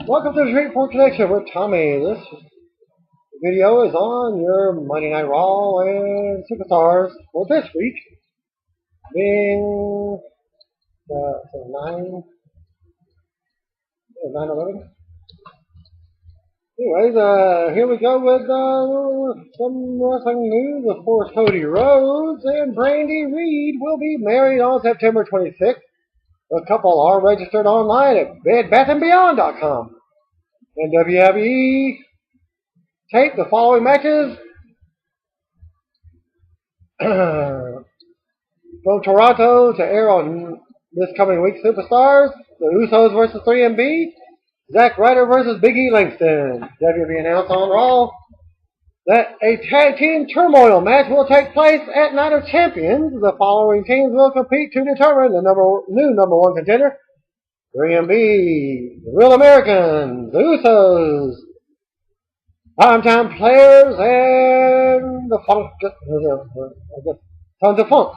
Welcome to the Straightforward Connection with Tommy. This video is on your Monday Night Raw and Superstars for this week, being 9/11. Anyways, here we go with some wrestling news. Of course, Cody Rhodes and Brandy Reed will be married on September 26th. The couple are registered online at BedBathAndBeyond.com. And WWE taped the following matches from Toronto to air on this coming week's Superstars. The Usos versus 3MB. Zack Ryder versus Big E Langston. WWE announced on Raw that a tag team turmoil match will take place at Night of Champions. The following teams will compete to determine the new number one contender. 3MB, the Real Americans, the Usos, Primetime Players, and the Funk, Tons of Funk.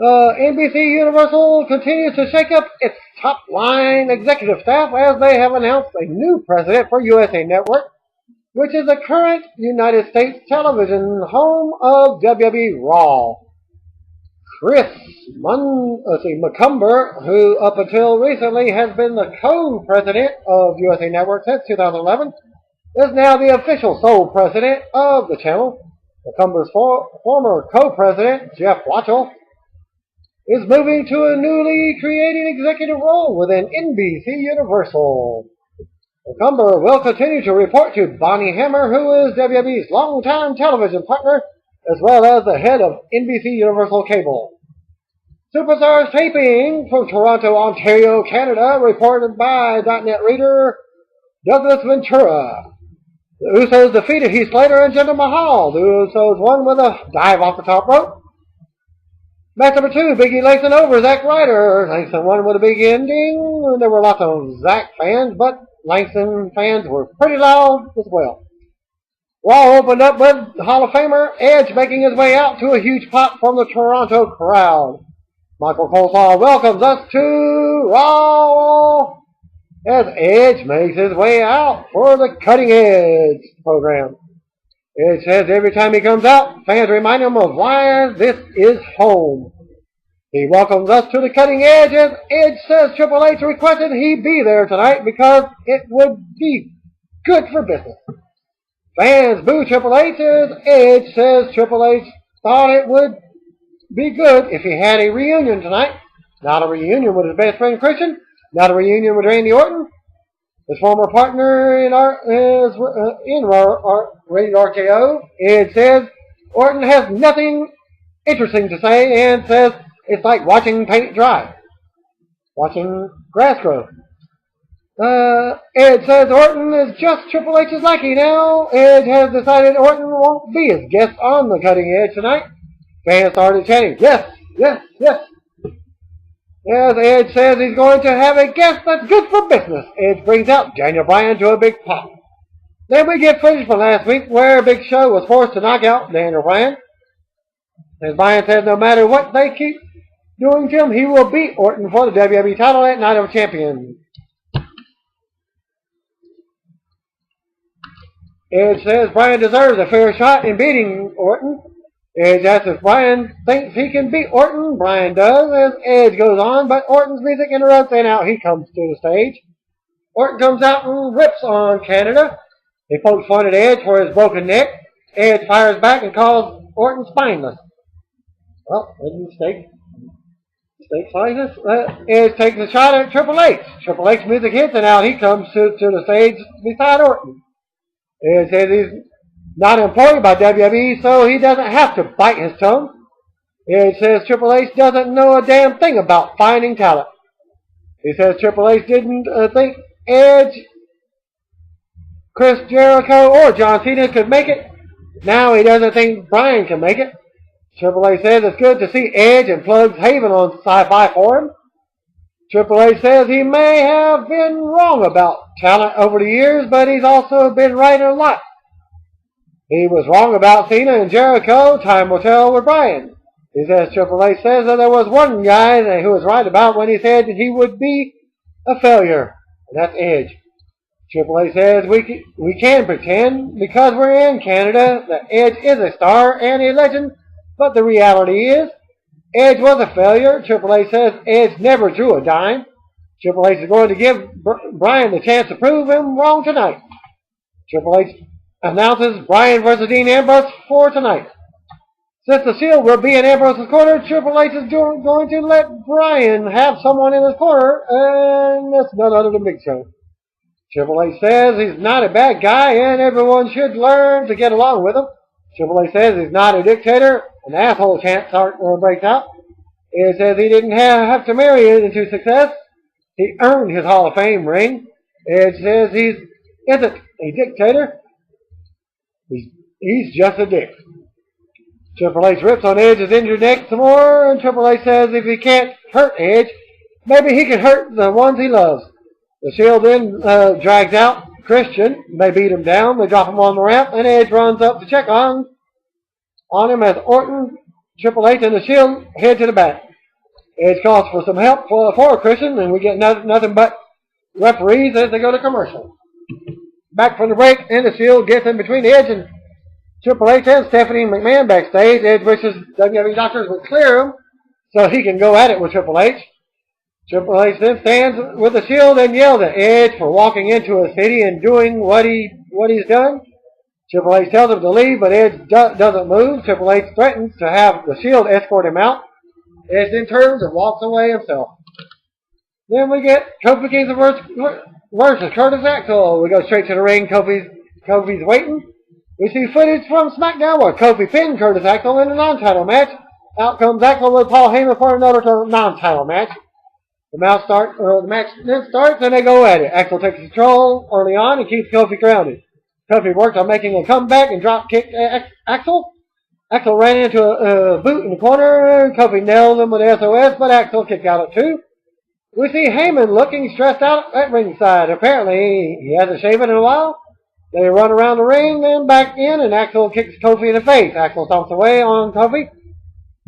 NBC Universal continues to shake up its top-line executive staff as they have announced a new president for USA Network, which is the current United States television home of WWE Raw. Chris McCumber, who up until recently has been the co-president of USA Network since 2011, is now the official sole president of the channel. McCumber's former co-president, Jeff Watchell, is moving to a newly created executive role within NBC Universal. McCumber will continue to report to Bonnie Hammer, who is WWE's longtime television partner, as well as the head of NBC Universal Cable. Superstars taping from Toronto, Ontario, Canada, reported by .NET reader Douglas Ventura. The Usos defeated Heath Slater and Jinder Mahal. The Usos won with a dive off the top rope. Match number 2, Big E Langston over Zack Ryder. Langston won with a big ending. There were lots of Zack fans, but Langston fans were pretty loud as well. Raw opened up with the Hall of Famer Edge making his way out to a huge pop from the Toronto crowd. Michael Coleslaw welcomes us to Raw as Edge makes his way out for the Cutting Edge program. Edge says every time he comes out, fans remind him of why this is home. He welcomes us to the Cutting Edge as Edge says Triple H requested he be there tonight because it would be good for business. Fans boo Triple H as Edge says Triple H thought it would be good if he had a reunion tonight. Not a reunion with his best friend Christian. Not a reunion with Randy Orton, his former partner in Rated RKO. Edge says Orton has nothing interesting to say and says it's like watching paint dry. Watching grass grow. Edge says Orton is just Triple H's lackey now. Edge has decided Orton won't be his guest on the Cutting Edge tonight. Fans started chanting, yes, yes, yes. As Edge says he's going to have a guest that's good for business. Edge brings out Daniel Bryan to a big pop. Then we get footage from last week where Big Show was forced to knock out Daniel Bryan. As Bryan says no matter what they keep doing to him, he will beat Orton for the WWE title at Night of Champions. Edge says Bryan deserves a fair shot in beating Orton. Edge asks if Bryan thinks he can beat Orton. Bryan does as Edge goes on, but Orton's music interrupts and out he comes to the stage. Orton comes out and rips on Canada. He pokes fun at Edge for his broken neck. Edge fires back and calls Orton spineless. Well, mistake spineless. Edge takes a shot at Triple H. Triple H music hits and out he comes to the stage beside Orton. Edge says he's not employed by WWE, so he doesn't have to bite his tongue. Edge says Triple H doesn't know a damn thing about finding talent. He says Triple H didn't think Edge, Chris Jericho, or John Cena could make it. Now he doesn't think Bryan can make it. Triple H says it's good to see Edge and plugs Haven on Sci-Fi for him. Triple H says he may have been wrong about talent over the years, but he's also been right a lot. He was wrong about Cena and Jericho. Time will tell with Bryan. He says Triple H says that there was one guy who was right about when he said he would be a failure. and that's Edge. Triple H says we can pretend because we're in Canada that Edge is a star and a legend, but the reality is Edge was a failure. Triple H says Edge never drew a dime. Triple H is going to give Bryan the chance to prove him wrong tonight. Triple H announces Bryan versus Dean Ambrose for tonight. Since the Shield will be in Ambrose's corner, Triple H is going to let Bryan have someone in his corner, and that's none other than Big Show. Triple H says he's not a bad guy, and everyone should learn to get along with him. Triple H says he's not a dictator. An asshole chant breaks out. It says he didn't have to marry into success. He earned his Hall of Fame ring. It says he isn't a dictator. He's just a dick. Triple H rips on Edge's injured neck some more, and Triple H says if he can't hurt Edge, maybe he can hurt the ones he loves. The Shield then drags out Christian. They beat him down. They drop him on the ramp, and Edge runs up to check on him as Orton, Triple H, and the Shield head to the back. Edge calls for some help for Christian, and we get nothing but referees as they go to commercial. Back from the break, and the Shield gets in between Edge and Triple H and Stephanie McMahon backstage. Edge wishes WWE doctors would clear him so he can go at it with Triple H. Triple H then stands with the Shield and yells at Edge for walking into a city and doing what he's done. Triple H tells him to leave, but Edge doesn't move. Triple H threatens to have the Shield escort him out. Edge then turns and walks away himself. Then we get Kofi Kingston versus Curtis Axel. We go straight to the ring. Kofi's waiting. We see footage from SmackDown where Kofi pinned Curtis Axel in a non-title match. Out comes Axel with Paul Heyman for another non-title match. The match then starts and they go at it. Axel takes control early on and keeps Kofi grounded. Kofi works on making a comeback and drop kicked Axel. Axel ran into a boot in the corner. Kofi nailed him with SOS, but Axel kicked out at 2. We see Heyman looking stressed out at ringside. Apparently, he hasn't shaven in a while. They run around the ring, then back in, and Axel kicks Kofi in the face. Axel stomps away on Kofi.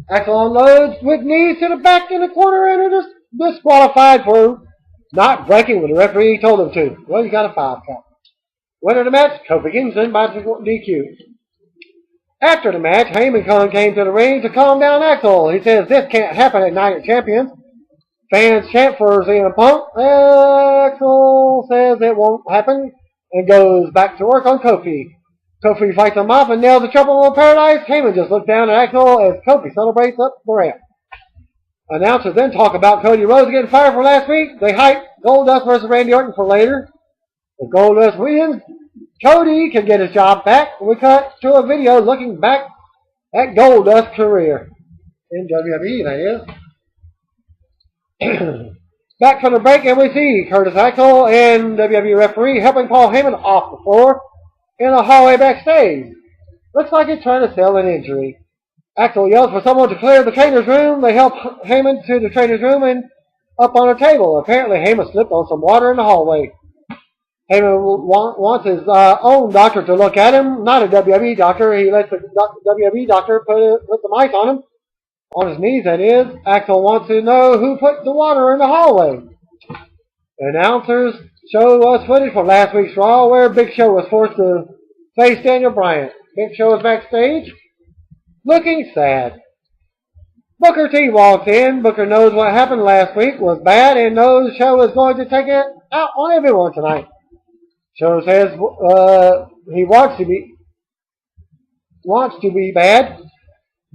Axel unloads with knees to the back in the corner, and it is disqualified for not breaking what the referee told him to. Well, he got a 5 count. Winner of the match, Kofi Kingston by DQ. After the match, Heyman came to the ring to calm down Axel. He says this can't happen at Night of Champions. Fans chant for CM Punk. Axel says it won't happen and goes back to work on Kofi. Kofi fights him off and nails the Trouble in Paradise. Heyman just looks down at Axel as Kofi celebrates up the ramp. Announcers then talk about Cody Rhodes getting fired from last week. They hype Goldust versus Randy Orton for later. If Goldust wins, Cody can get his job back. We cut to a video looking back at Goldust's career in WWE, that is. Back from the break, and we see Curtis Axel and WWE referee helping Paul Heyman off the floor in a hallway backstage. Looks like he's trying to sell an injury. Axel yells for someone to clear the trainer's room. They help Heyman to the trainer's room and up on a table. Apparently, Heyman slipped on some water in the hallway. Heyman wants his own doctor to look at him, not a WWE doctor. He lets the WWE doctor put the ice on him. On his knees, that is. Axel wants to know who put the water in the hallway. Announcers show us footage from last week's Raw where Big Show was forced to face Daniel Bryan. Big Show is backstage, looking sad. Booker T walks in. Booker knows what happened last week was bad and knows Show is going to take it out on everyone tonight. Show says he wants to be bad.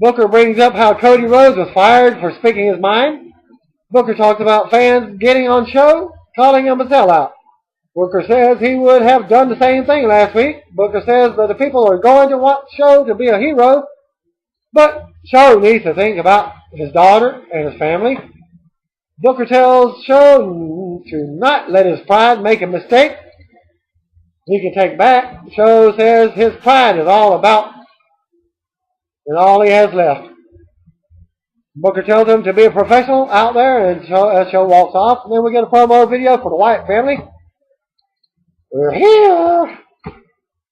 Booker brings up how Cody Rhodes was fired for speaking his mind. Booker talks about fans getting on Show, calling him a sellout. Booker says he would have done the same thing last week. Booker says that the people are going to want Show to be a hero, but Show needs to think about his daughter and his family. Booker tells Show to not let his pride make a mistake he can take back. Show says his pride is all about and all he has left. Booker tells him to be a professional out there, and Show walks off. And then we get a promo video for the Wyatt family. We're here.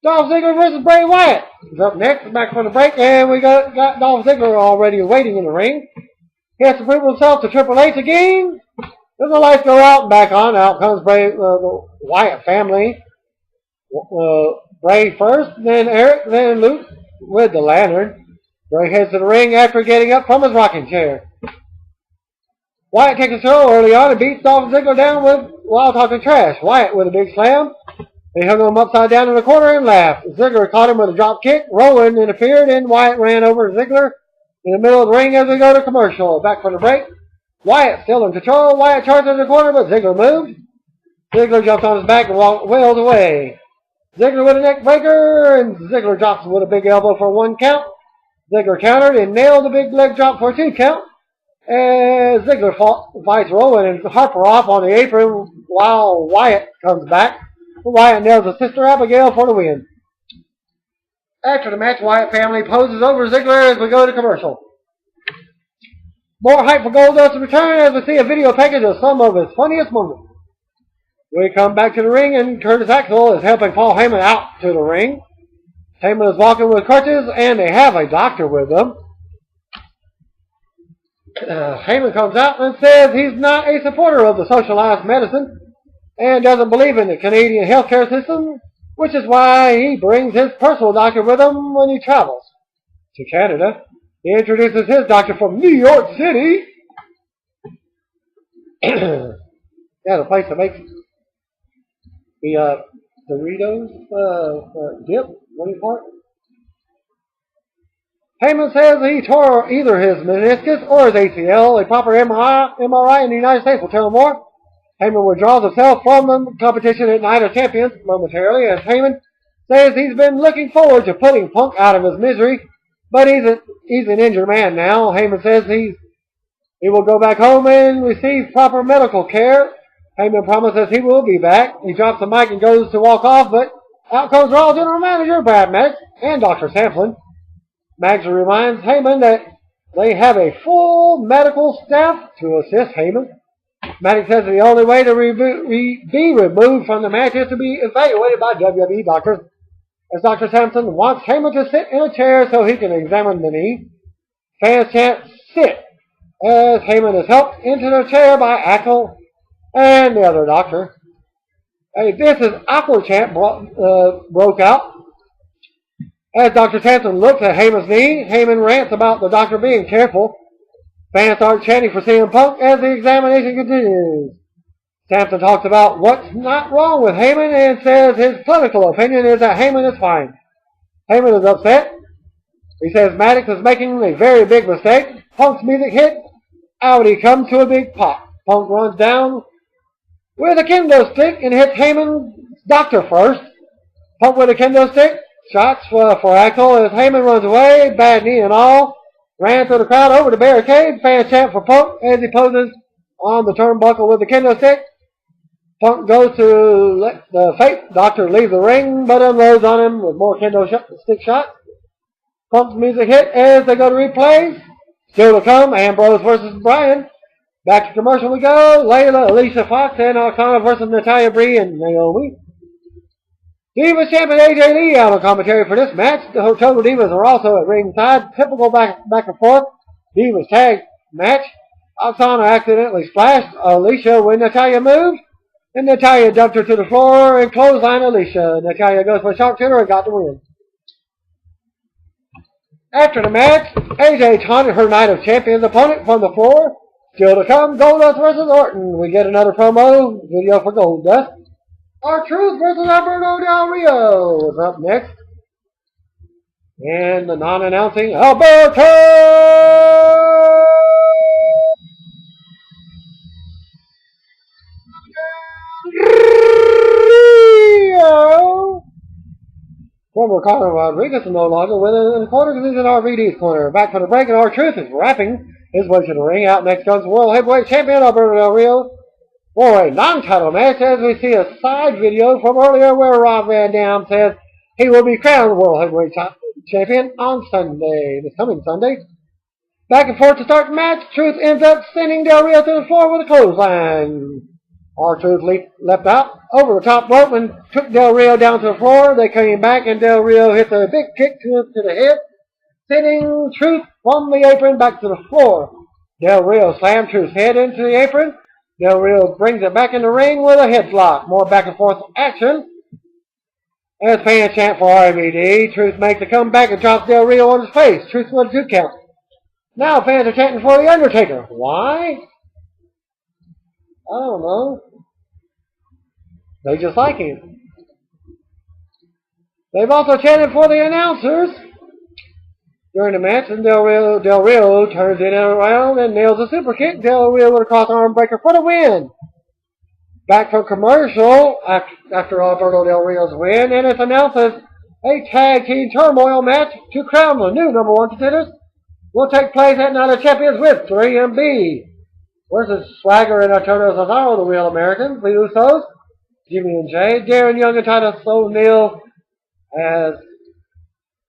Dolph Ziggler versus Bray Wyatt is up next. Back from the break, and we got Dolph Ziggler already waiting in the ring. He has to prove himself to Triple H again. Then the lights go out and back on. Out comes the Wyatt family. Bray first, then Eric, then Luke with the lantern. Bray heads to the ring after getting up from his rocking chair. Wyatt takes a throw early on and beats Dolph Ziggler down while talking trash. Wyatt with a big slam. They hung him upside down in the corner and laughed. Ziggler caught him with a drop kick. Rowan interfered and Wyatt ran over Ziggler in the middle of the ring as we go to commercial. Back from the break. Wyatt still in control. Wyatt charges in the corner, but Ziggler moved. Ziggler jumps on his back and wails away. Ziggler with a neck breaker, and Ziggler drops him with a big elbow for 1 count. Ziggler countered and nailed the big leg drop for a 2 count. As Ziggler fights Rowan and Harper off on the apron while Wyatt comes back. Wyatt nails his sister Abigail for the win. After the match, Wyatt family poses over Ziggler as we go to commercial. More hype for Goldust's return as we see a video package of some of his funniest moments. We come back to the ring and Curtis Axel is helping Paul Heyman out to the ring. Heyman is walking with crutches and they have a doctor with them. Heyman comes out and says he's not a supporter of the socialized medicine and doesn't believe in the Canadian healthcare system, which is why he brings his personal doctor with him when he travels to Canada. He introduces his doctor from New York City. Yeah, the place that makes the Doritos dip. What do you call it? Heyman says he tore either his meniscus or his ACL. A proper MRI in the United States will tell him more. Heyman withdraws himself from the competition at Night of Champions momentarily as Heyman says he's been looking forward to putting Punk out of his misery, but he's an injured man now. Heyman says he will go back home and receive proper medical care. Heyman promises he will be back. He drops the mic and goes to walk off, but out comes Raw General Manager Brad Maddox and Dr. Samplin. Maddox reminds Heyman that they have a full medical staff to assist Heyman. Maddox says the only way to be removed from the match is to be evaluated by WWE doctors, as Dr. Sampson wants Heyman to sit in a chair so he can examine the knee. Fans chant sit as Heyman is helped into the chair by Axel and the other doctor. A "This is awkward" chant broke out. As Dr. Sampson looks at Heyman's knee, Heyman rants about the doctor being careful. Fans start chanting for CM Punk as the examination continues. Sampson talks about what's not wrong with Heyman and says his clinical opinion is that Heyman is fine. Heyman is upset. He says Maddox is making a very big mistake. Punk's music hit. Out he comes to a big pop. Punk runs down with a kendo stick and hits Heyman's doctor first. Punk with a kendo stick. Shots for Axel as Heyman runs away. Bad knee and all. Ran through the crowd over the barricade. Fans chant for Punk as he poses on the turnbuckle with the kendo stick. Punk goes to let the fake doctor leave the ring, but unloads on him with more kendo stick shots. Punk's music hit as they go to replays. Still to come, Ambrose versus Bryan. Back to commercial we go. Layla, Alicia Fox, and Alcana versus Natalya, Bree, and Naomi. Divas champion AJ Lee out on commentary for this match. The Total Divas are also at ringside. Typical back and forth Divas tag match. Alcana accidentally splashed Alicia when Natalya moved, and Natalya dumped her to the floor and clotheslined Alicia. Natalya goes for a sharpshooter and got the win. After the match, AJ taunted her Night of Champions opponent from the floor. Still to come, Goldust versus Orton. We get another promo video for Goldust. R-Truth versus Alberto Del Rio is up next. And the non-announcing Alberto Rio. Former Conor Rodriguez is no longer with us in the corner because he's in RVD's corner. Back from the break, and R-Truth is wrapping his way to the ring. Out next comes World Heavyweight Champion Alberto Del Rio for a non-title match, as we see a side video from earlier where Rob Van Dam says he will be crowned World Heavyweight Champion on Sunday, this coming Sunday. Back and forth to start the match. Truth ends up sending Del Rio to the floor with a clothesline. R-Truth leapt out over the top rope and took Del Rio down to the floor. They came back and Del Rio hits a big kick to the head, sending Truth from the apron back to the floor. Del Rio slammed Truth's head into the apron. Del Rio brings it back in the ring with a headlock. More back and forth action. As fans chant for RVD, Truth makes a comeback and drops Del Rio on his face. Truth with a 2 count. Now fans are chanting for The Undertaker. Why? I don't know. They just like him. They've also chanted for the announcers during the match, and Del Rio turns it around and nails a super kick. Del Rio with a cross arm breaker for the win. Back from commercial after Alberto Del Rio's win, and it announces a tag team turmoil match to crown the new #1 contenders. Will take place at Night of Champions with 3MB versus Swagger and Antonio Cesaro, the Real Americans, the Usos, Jimmy and Jay, Darren Young and Titus O'Neil as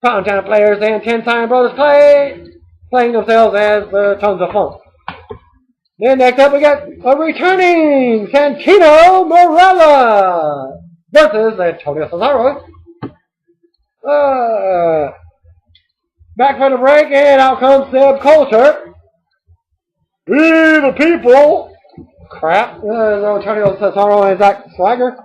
Primetime players, and 10 Time Brothers playing themselves as the Tons of Funk. Then next up we got a returning Santino Marella versus Antonio Cesaro. Back from the break, and out comes Seb Coulter. We the people. Crap. Antonio Cesaro and Zack Swagger.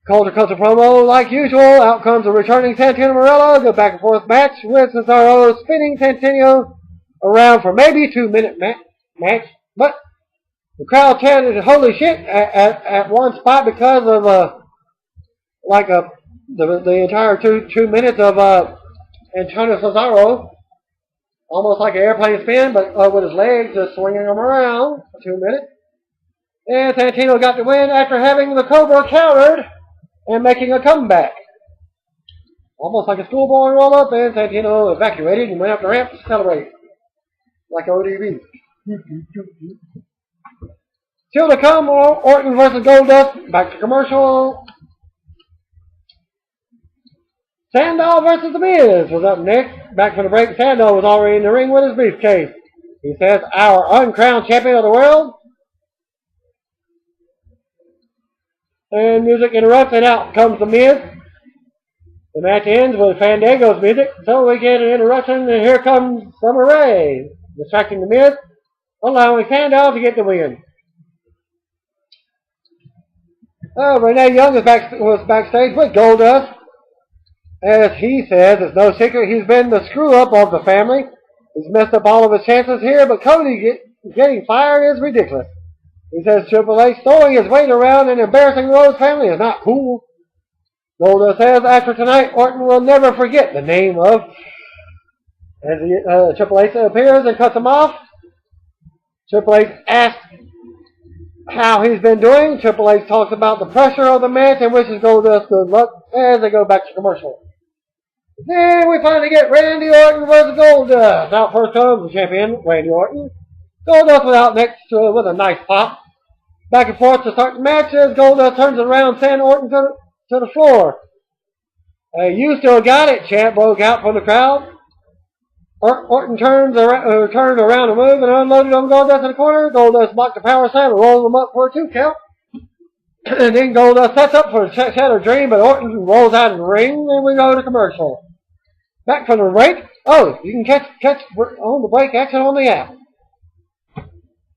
Coulter cuts a promo like usual. Out comes a returning Santino Marella. Go back and forth match with Cesaro spinning Santino around for maybe 2-minute match. But the crowd chanted holy shit at one spot because of the entire two minutes of Antonio Cesaro, almost like an airplane spin, but with his legs just swinging him around for 2 minutes. And Santino got the win after having the Cobra countered and making a comeback. Almost like a schoolboy roll up, and Santino evacuated and went up the ramp to celebrate. Like ODB. Still to come, Orton versus Goldust. Back to commercial. Sandow versus The Miz was up next. Back from the break, Sandow was already in the ring with his briefcase. He says, our uncrowned champion of the world. And music interrupts, and out comes The Miz. The match ends with Fandango's music, so we get an interruption, and here comes Summer Rae, distracting The Miz, allowing Sandow to get the win. Renee Young was backstage with Goldust. As he says, it's no secret he's been the screw-up of the family. He's messed up all of his chances here, but Cody getting fired is ridiculous. He says Triple H throwing his weight around and embarrassing the Rhodes family is not cool. Goldust says after tonight, Orton will never forget the name of... As Triple H appears and cuts him off, Triple H asks how he's been doing. Triple H talks about the pressure of the match and wishes Goldust good luck as they go back to commercial. Then we finally get Randy Orton versus Goldust. Out first comes the champion, Randy Orton. Goldust was out next with a nice pop. Back and forth to start the match as Goldust turns around, sending Orton to the floor. You still got it, chant broke out from the crowd. Orton turned around to move and unloaded on Goldust in the corner. Goldust blocked the power slam and rolled him up for a 2 count. And then Goldust sets up for a Shattered Dream, but Orton rolls out of the ring, and we go to commercial. Back from the break. Oh, you can catch on the break action on the app.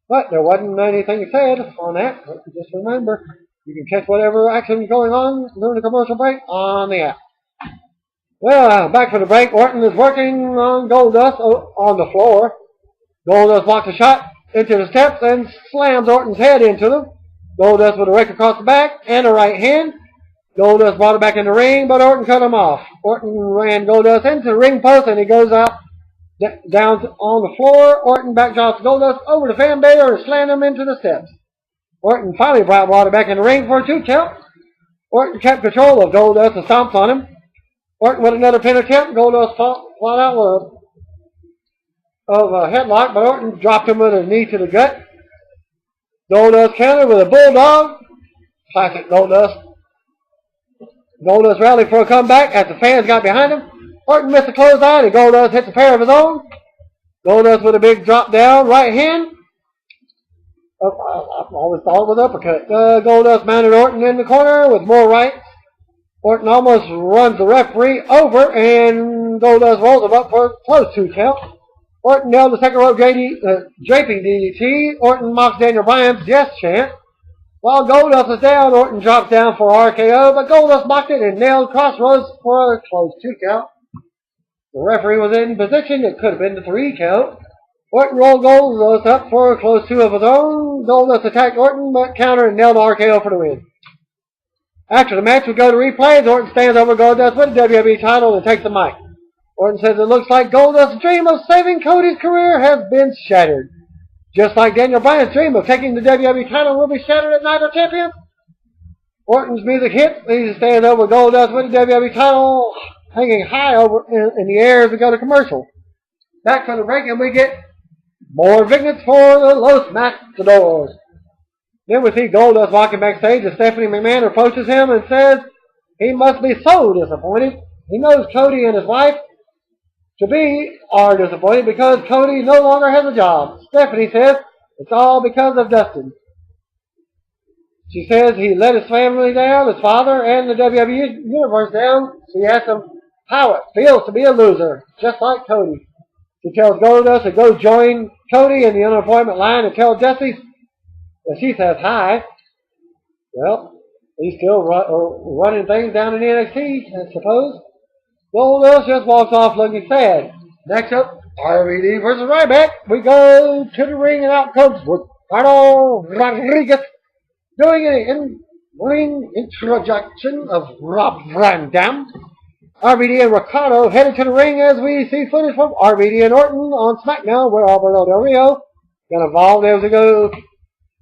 But there wasn't anything said on that. But just remember, you can catch whatever action is going on during the commercial break on the app. Well, back from the break, Orton is working on Goldust on the floor. Goldust blocks a shot into the steps and slams Orton's head into them. Goldust with a rake across the back and a right hand. Goldust brought it back in the ring, but Orton cut him off. Orton ran Goldust into the ring post, and he goes out down on the floor. Orton backdrops Goldust over the fan barrier and slammed him into the steps. Orton finally brought water back in the ring for a 2 count. Orton kept control of Goldust and stomps on him. Orton with another pin attempt. Goldust fought out of a headlock, but Orton dropped him with a knee to the gut. Goldust countered with a bulldog. Classic Goldust. Goldust rallied for a comeback as the fans got behind him. Orton missed a clothesline and Goldust hits a pair of his own. Goldust with a big drop down right hand. I always thought it was uppercut. Goldust mounted Orton in the corner with more rights. Orton almost runs the referee over, and Goldust rolls him up for a close 2 count. Orton nailed the second rope draping DDT. Orton mocks Daniel Bryan's yes chant. While Goldust is down, Orton drops down for RKO, but Goldust mocked it and nailed Crossroads for a close 2 count. The referee was in position. It could have been the 3 count. Orton rolled Goldust up for a close 2 of his own. Goldust attacked Orton, but countered and nailed RKO for the win. After the match, we go to replays. Orton stands over Goldust with the WWE title and takes the mic. Orton says it looks like Goldust's dream of saving Cody's career has been shattered. Just like Daniel Bryan's dream of taking the WWE title will be shattered at Night of Champions. Orton's music hits. He stands over Goldust with the WWE title hanging high over in the air as we go to commercial. Back from the break, and we get more vignettes for the Los Matadors. Then we see Goldust walking backstage as Stephanie McMahon approaches him and says he must be so disappointed. He knows Cody and his wife are disappointed because Cody no longer has a job. Stephanie says it's all because of Dustin. She says he let his family down, his father, and the WWE Universe down. She asks him how it feels to be a loser, just like Cody. She tells Goldust to go join Cody in the unemployment line and tell Jesse that she says hi. Well, he's still running things down in NXT, I suppose. Goldust just walks off looking sad. Next up, RVD versus Ryback. We go to the ring and out comes Ricardo Rodriguez doing an in-ring introduction of Rob Van Dam. RVD and Ricardo headed to the ring as we see footage from RVD and Orton on SmackDown where Alberto Del Rio got involved as we go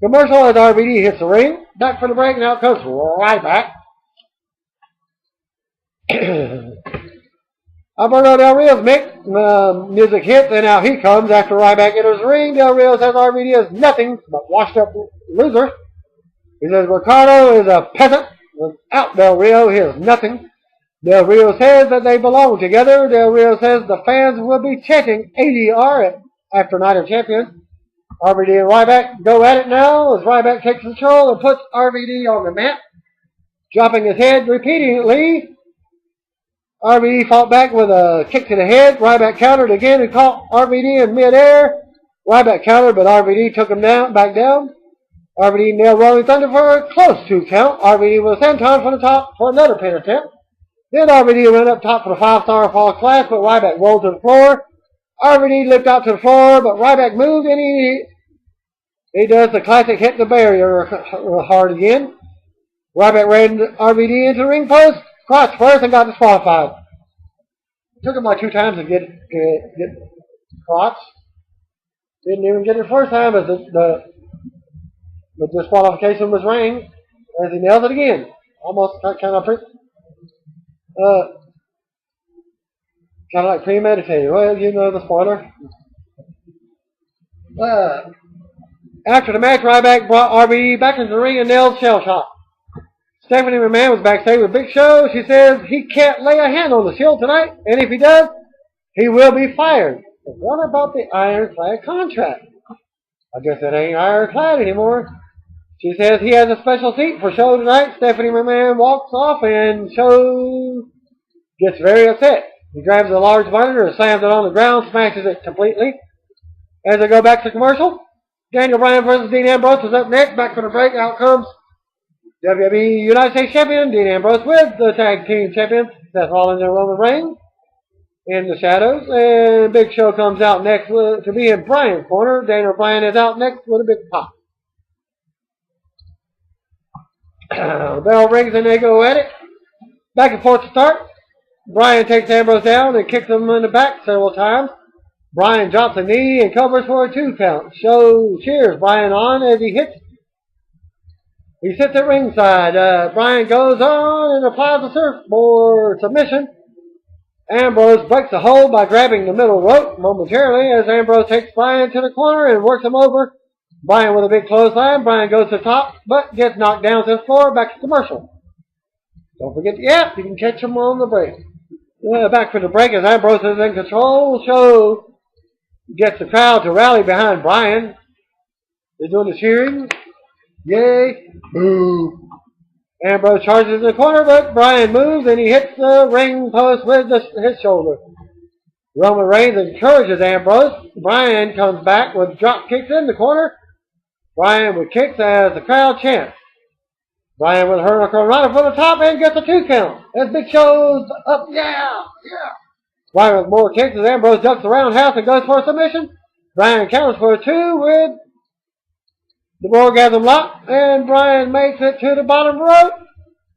commercial as RVD hits the ring. Back for the break and out comes Ryback. Alberto Del Rio's music hits, and out he comes after Ryback enters the ring. Del Rio says RVD is nothing but washed up loser. He says Ricardo is a peasant. Without Del Rio, he is nothing. Del Rio says that they belong together. Del Rio says the fans will be chanting ADR after Night of Champions. RVD and Ryback go at it now as Ryback takes control and puts RVD on the mat, dropping his head repeatedly. RVD fought back with a kick to the head. Ryback countered again and caught RVD in midair. Ryback countered, but RVD took him back down. RVD nailed Rolling Thunder for a close 2 count. RVD was senton from the top for another pin attempt. Then RVD went up top for the 5-star fall clash, but Ryback rolled to the floor. RVD limped out to the floor, but Ryback moved and he does the classic hit the barrier hard again. Ryback ran RVD into the ring post. Crotch first and got disqualified. It took him like 2 times to get crotch. Didn't even get it the first time as the disqualification was rang as he nailed it again. Almost kind of like premeditated. Well, you know the spoiler. After the match, Ryback brought RVD back into the ring and nailed Shell Shock. Stephanie McMahon was backstage with Big Show. She says he can't lay a hand on the Shield tonight, and if he does, he will be fired. But what about the ironclad contract? I guess it ain't ironclad anymore. She says he has a special seat for Show tonight. Stephanie McMahon walks off, and Show gets very upset. He grabs a large monitor and slams it on the ground, smashes it completely. As they go back to commercial, Daniel Bryan versus Dean Ambrose is up next. Back for the break, out comes WWE United States Champion Dean Ambrose with the Tag Team Champions Seth Rollins and Roman Reigns in the shadows. And Big Show comes out next to be in Bryan's corner. Daniel Bryan is out next with a big pop. The bell rings and they go at it. Back and forth to start. Bryan takes Ambrose down and kicks him in the back several times. Bryan drops a knee and covers for a 2 count. Show cheers Bryan on as he hits. He sits at ringside. Bryan goes on and applies a surfboard submission. Ambrose breaks the hold by grabbing the middle rope momentarily as Ambrose takes Bryan to the corner and works him over. Bryan with a big clothesline. Bryan goes to the top but gets knocked down to the floor. Back to commercial. Don't forget the app. You can catch him on the break. Back for the break as Ambrose is in control. Show gets the crowd to rally behind Bryan. They're doing the cheering. Yay! Boo! Ambrose charges in the corner, but Bryan moves and he hits the ring post with his shoulder. Roman Reigns encourages Ambrose. Bryan comes back with drop kicks in the corner. Bryan with kicks as the crowd chants. Bryan with a hurricane runner for the top and gets a 2 count. As Big Show's up, yeah. Bryan with more kicks as Ambrose ducks the roundhouse and goes for a submission. Bryan counters for a 2 with the orgasm lock, and Bryan makes it to the bottom rope.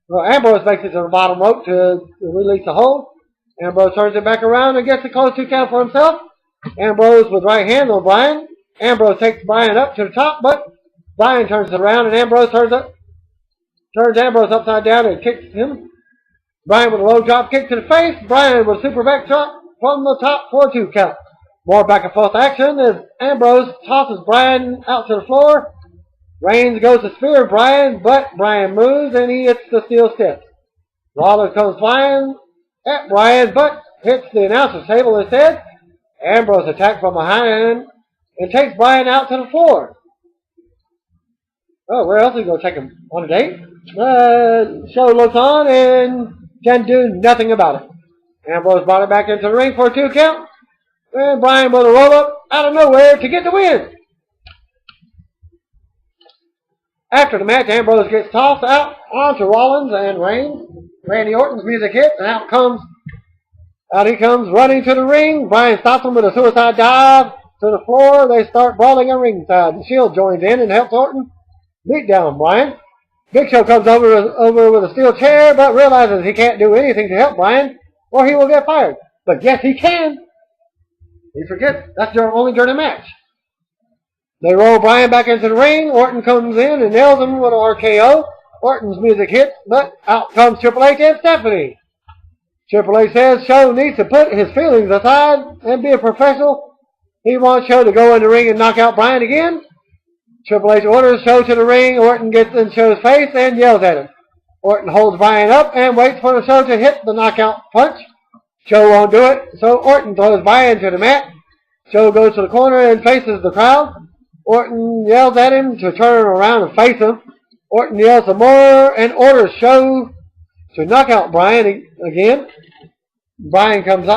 Well, Ambrose makes it to the bottom rope to release the hold. Ambrose turns it back around and gets a close 2 count for himself. Ambrose with right hand on Bryan. Ambrose takes Bryan up to the top, but Bryan turns it around and Ambrose turns Ambrose upside down and kicks him. Bryan with a low drop kick to the face. Bryan with a super back drop from the top for a 2 count. More back and forth action as Ambrose tosses Bryan out to the floor. Reigns goes to spear Bryan, but Bryan moves and he hits the steel steps. Lawler comes flying at Bryan, but hits the announcer's table instead. Ambrose attacks from behind and takes Bryan out to the floor. Oh, where else are you going to take him? On a date? Show looks on and can do nothing about it. Ambrose brought it back into the ring for a 2 count. And Bryan with a roll up out of nowhere to get the win. After the match, Ambrose gets tossed out onto Rollins and Reigns. Randy Orton's music hits, and out he comes running to the ring. Bryan stops him with a suicide dive to the floor. They start brawling at ringside. The Shield joins in and helps Orton beat down Bryan. Big Show comes over with a steel chair, but realizes he can't do anything to help Bryan, or he will get fired. But yes, he can. He forgets that's their only during the match. They roll Bryan back into the ring. Orton comes in and nails him with an RKO. Orton's music hits, but out comes Triple H and Stephanie. Triple H says Show needs to put his feelings aside and be a professional. He wants Show to go in the ring and knock out Bryan again. Triple H orders Show to the ring. Orton gets in Show's face and yells at him. Orton holds Bryan up and waits for the Show to hit the knockout punch. Show won't do it, so Orton throws Bryan to the mat. Show goes to the corner and faces the crowd. Orton yells at him to turn around and face him. Orton yells some more and orders Show to knock out Bryan again. Bryan comes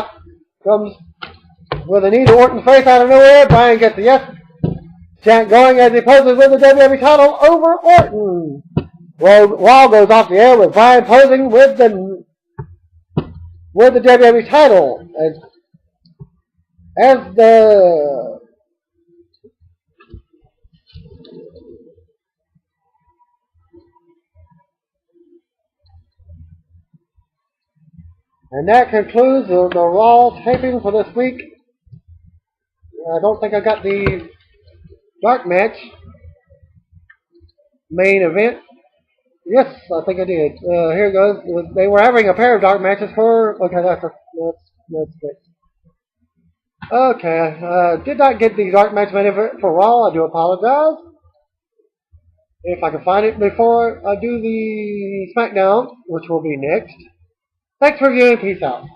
with a knee to Orton's face out of nowhere. Bryan gets a yes chant going as he poses with the WWE title over Orton. Raw goes off the air with Bryan posing with the WWE title as the and that concludes the Raw taping for this week. I don't think I got the dark match main event. Yes, I think I did. Here it goes. They were having a pair of dark matches for. Okay, that's fixed. Okay, did not get the dark match main event for Raw. I do apologize. If I can find it before I do the SmackDown, which will be next. Thanks for viewing. Peace out.